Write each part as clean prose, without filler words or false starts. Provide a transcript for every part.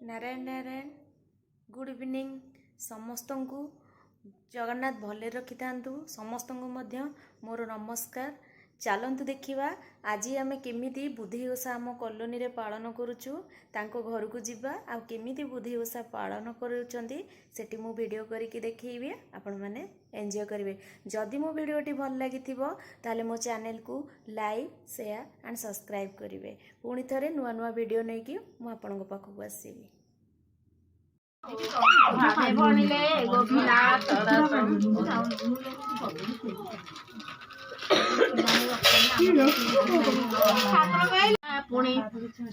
Narayan Narayan good evening समस्त को जगन्नाथ भले रखि था समस्त को मोर नमस्कार। चलतु देखा आज आम केमी बुद्धि ओषा आम कॉलोनी रे पालन करुचु घर को जीवा आ केमी बुद्धि ओषा पालन करुँच मु वीडियो करके देखी आपण मैंने एंजॉय करेंगे। जदि मो वीडियोटी भल लगी ताले मो चैनल को लाइक शेयर एंड सब्सक्राइब करेंगे। पुणी थे नुआ नुआ वीडियो नहीं कि मुझे पाखक आसबि। पुणी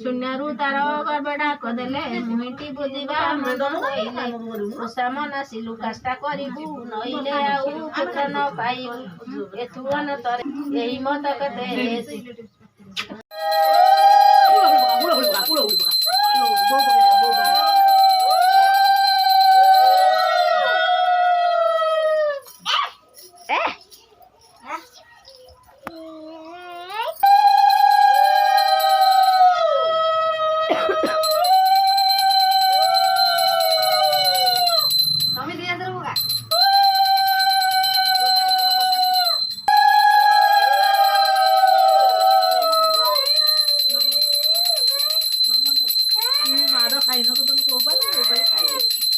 शून्यरू तार गड़बड़ा कदेले मुईटी बुझिबा मुंड होइले उषा मनसिलु काष्टा करिबु नइले आउ पुत्र न पाइबु एथुवन तरे एही मत कते मार खाई न तो तुम को खाई